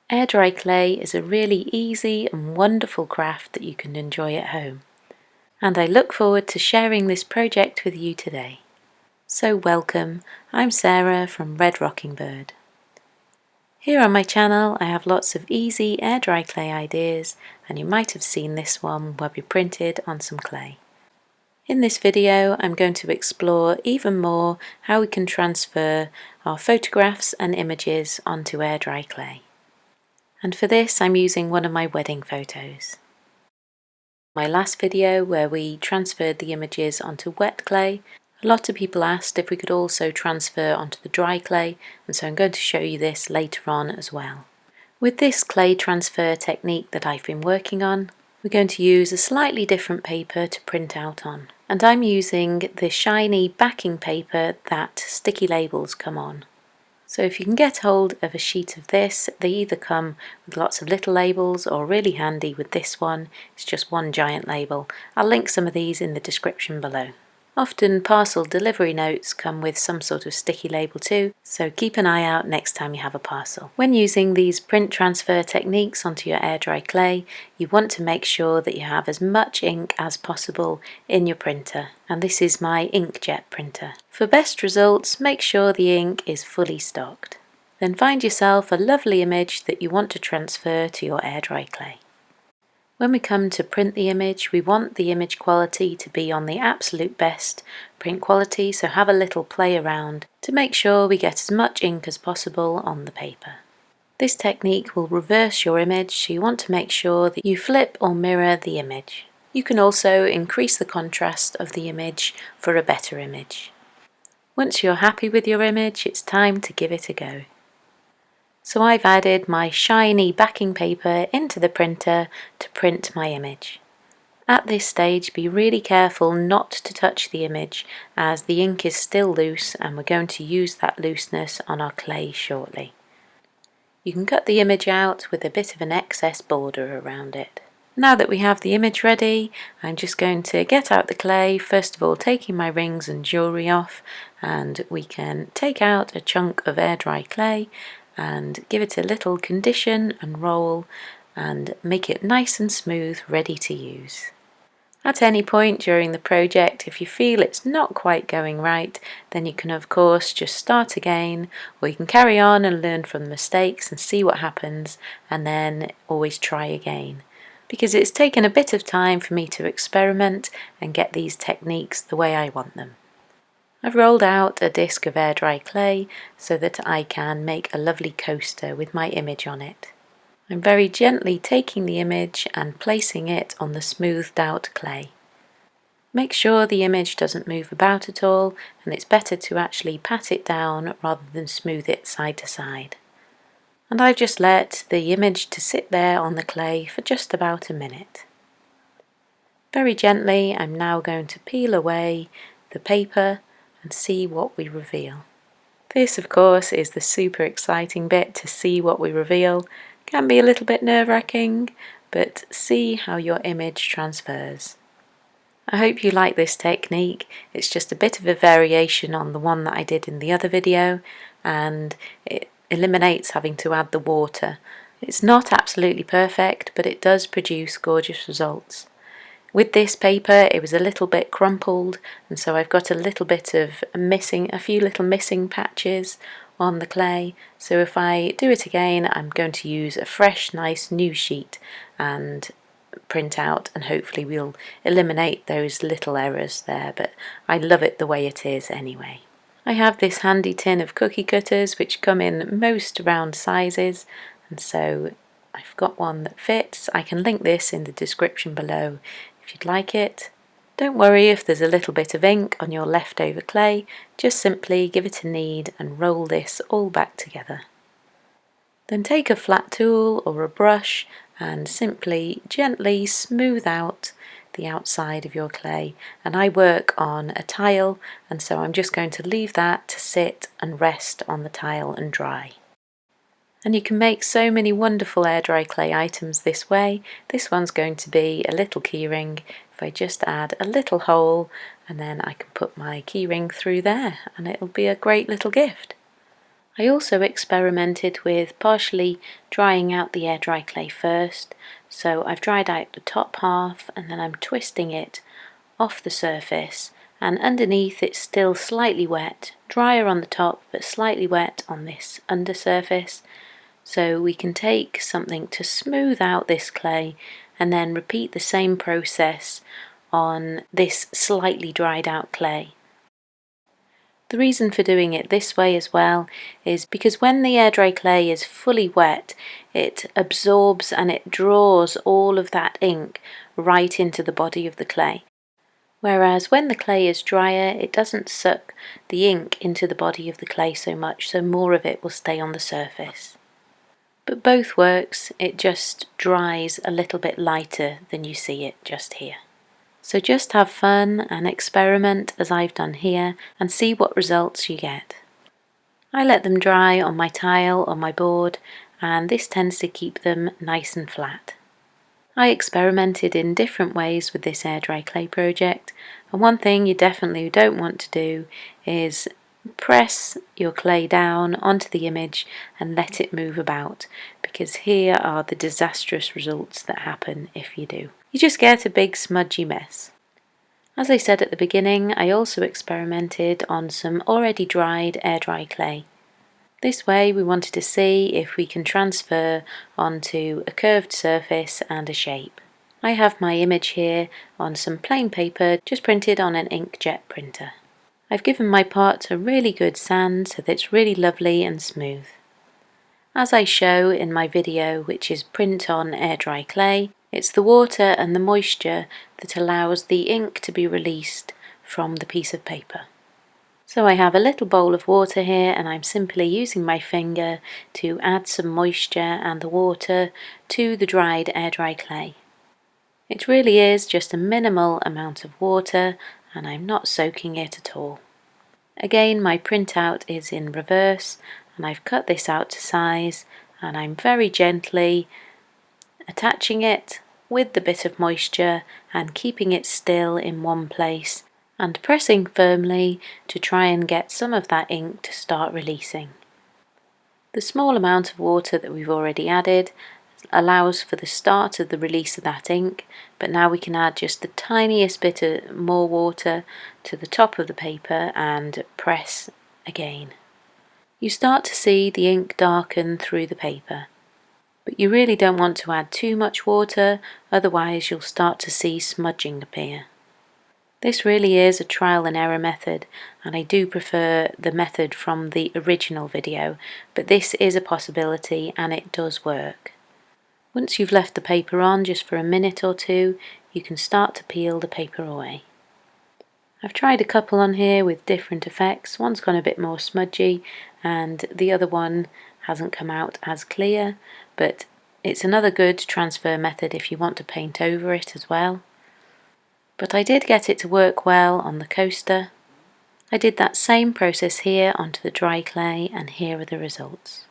Air dry clay is a really easy and wonderful craft that you can enjoy at home, and I look forward to sharing this project with you today. So welcome, I'm Sarah from Red Rocking Bird. Here on my channel I have lots of easy air dry clay ideas, and you might have seen this one where we printed on some clay. In this video I'm going to explore even more how we can transfer our photographs and images onto air dry clay. And for this I'm using one of my wedding photos. My last video where we transferred the images onto wet clay, a lot of people asked if we could also transfer onto the dry clay, and so I'm going to show you this later on as well. With this clay transfer technique that I've been working on, we're going to use a slightly different paper to print out on, and I'm using the shiny backing paper that sticky labels come on. So if you can get hold of a sheet of this, they either come with lots of little labels or really handy with this one, it's just one giant label. I'll link some of these in the description below. Often parcel delivery notes come with some sort of sticky label too, so keep an eye out next time you have a parcel. When using these print transfer techniques onto your air dry clay, you want to make sure that you have as much ink as possible in your printer, and this is my inkjet printer. For best results, make sure the ink is fully stocked. Then find yourself a lovely image that you want to transfer to your air dry clay. When we come to print the image, we want the image quality to be on the absolute best print quality, so have a little play around to make sure we get as much ink as possible on the paper. This technique will reverse your image, so you want to make sure that you flip or mirror the image. You can also increase the contrast of the image for a better image. Once you're happy with your image, it's time to give it a go. So I've added my shiny backing paper into the printer to print my image. At this stage, be really careful not to touch the image, as the ink is still loose and we're going to use that looseness on our clay shortly. You can cut the image out with a bit of an excess border around it. Now that we have the image ready, I'm just going to get out the clay, first of all taking my rings and jewellery off, and we can take out a chunk of air dry clay and give it a little condition and roll and make it nice and smooth, ready to use. At any point during the project, if you feel it's not quite going right, then you can of course just start again, or you can carry on and learn from the mistakes and see what happens, and then always try again. Because it's taken a bit of time for me to experiment and get these techniques the way I want them. I've rolled out a disc of air dry clay so that I can make a lovely coaster with my image on it. I'm very gently taking the image and placing it on the smoothed out clay. Make sure the image doesn't move about at all, and it's better to actually pat it down rather than smooth it side to side. And I've just let the image to sit there on the clay for just about a minute. Very gently I'm now going to peel away the paper and see what we reveal. This of course is the super exciting bit, to see what we reveal. Can be a little bit nerve-wracking, but see how your image transfers. I hope you like this technique. It's just a bit of a variation on the one that I did in the other video, and it eliminates having to add the water. It's not absolutely perfect, but it does produce gorgeous results. With this paper it was a little bit crumpled, and so I've got a little bit of a few little missing patches on the clay, so if I do it again I'm going to use a fresh nice new sheet and print out, and hopefully we'll eliminate those little errors there, but I love it the way it is anyway. I have this handy tin of cookie cutters which come in most round sizes, and so I've got one that fits. I can link this in the description below if you'd like it. Don't worry if there's a little bit of ink on your leftover clay, just simply give it a knead and roll this all back together. Then take a flat tool or a brush and simply gently smooth out the outside of your clay, and I work on a tile, and so I'm just going to leave that to sit and rest on the tile and dry. And you can make so many wonderful air dry clay items this way. This one's going to be a little keyring. If I just add a little hole, and then I can put my keyring through there and it'll be a great little gift. I also experimented with partially drying out the air dry clay first, so I've dried out the top half and then I'm twisting it off the surface, and underneath it's still slightly wet, drier on the top but slightly wet on this undersurface. So we can take something to smooth out this clay and then repeat the same process on this slightly dried out clay. The reason for doing it this way as well is because when the air dry clay is fully wet, it absorbs and it draws all of that ink right into the body of the clay. Whereas when the clay is drier, it doesn't suck the ink into the body of the clay so much, so more of it will stay on the surface. But both works, it just dries a little bit lighter than you see it just here. So just have fun and experiment as I've done here and see what results you get. I let them dry on my tile or my board, and this tends to keep them nice and flat. I experimented in different ways with this air dry clay project, and one thing you definitely don't want to do is press your clay down onto the image and let it move about, because here are the disastrous results that happen if you do. You just get a big smudgy mess. As I said at the beginning, I also experimented on some already dried air dry clay. This way we wanted to see if we can transfer onto a curved surface and a shape. I have my image here on some plain paper just printed on an inkjet printer. I've given my part a really good sand so that it's really lovely and smooth. As I show in my video, which is print on air dry clay, it's the water and the moisture that allows the ink to be released from the piece of paper. So I have a little bowl of water here, and I'm simply using my finger to add some moisture and the water to the dried air dry clay. It really is just a minimal amount of water, and I'm not soaking it at all. Again, my printout is in reverse, and I've cut this out to size, and I'm very gently attaching it with the bit of moisture and keeping it still in one place and pressing firmly to try and get some of that ink to start releasing. The small amount of water that we've already added allows for the start of the release of that ink, but now we can add just the tiniest bit of more water to the top of the paper and press again. You start to see the ink darken through the paper, but you really don't want to add too much water, otherwise you'll start to see smudging appear. This really is a trial and error method, and I do prefer the method from the original video, but this is a possibility and it does work. Once you've left the paper on just for a minute or two, you can start to peel the paper away. I've tried a couple on here with different effects. One's gone a bit more smudgy and the other one hasn't come out as clear, but it's another good transfer method if you want to paint over it as well. But I did get it to work well on the coaster. I did that same process here onto the dry clay, and here are the results.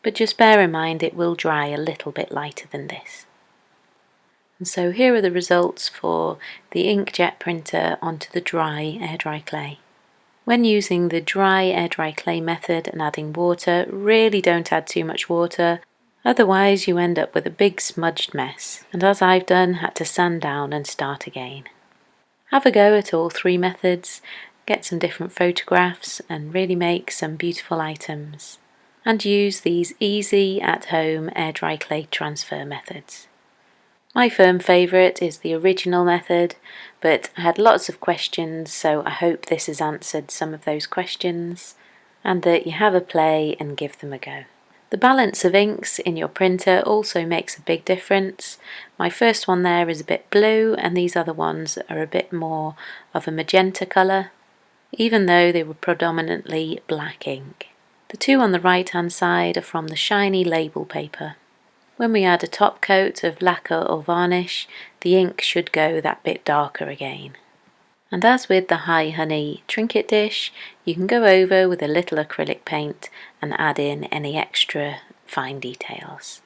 But just bear in mind it will dry a little bit lighter than this. And so here are the results for the inkjet printer onto the dry air dry clay. When using the dry air dry clay method and adding water, really don't add too much water, otherwise you end up with a big smudged mess, and as I've done, had to sand down and start again. Have a go at all three methods, get some different photographs and really make some beautiful items, and use these easy at-home air dry clay transfer methods. My firm favourite is the original method, but I had lots of questions, so I hope this has answered some of those questions and that you have a play and give them a go. The balance of inks in your printer also makes a big difference. My first one there is a bit blue and these other ones are a bit more of a magenta colour, even though they were predominantly black ink. The two on the right hand side are from the shiny label paper. When we add a top coat of lacquer or varnish, the ink should go that bit darker again. And as with the High Honey trinket dish, you can go over with a little acrylic paint and add in any extra fine details.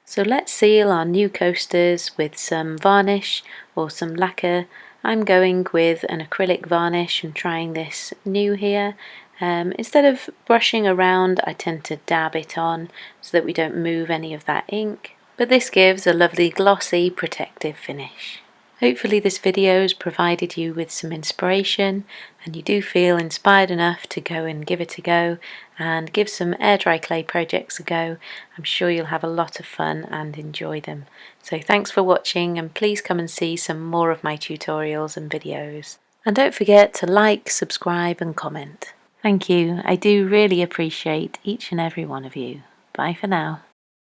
So let's seal our new coasters with some varnish or some lacquer. I'm going with an acrylic varnish and trying this new here, Instead of brushing around, I tend to dab it on so that we don't move any of that ink, but this gives a lovely glossy protective finish. Hopefully this video has provided you with some inspiration and you do feel inspired enough to go and give it a go and give some air dry clay projects a go. I'm sure you'll have a lot of fun and enjoy them. So thanks for watching, and please come and see some more of my tutorials and videos. And don't forget to like, subscribe and comment. Thank you. I do really appreciate each and every one of you. Bye for now.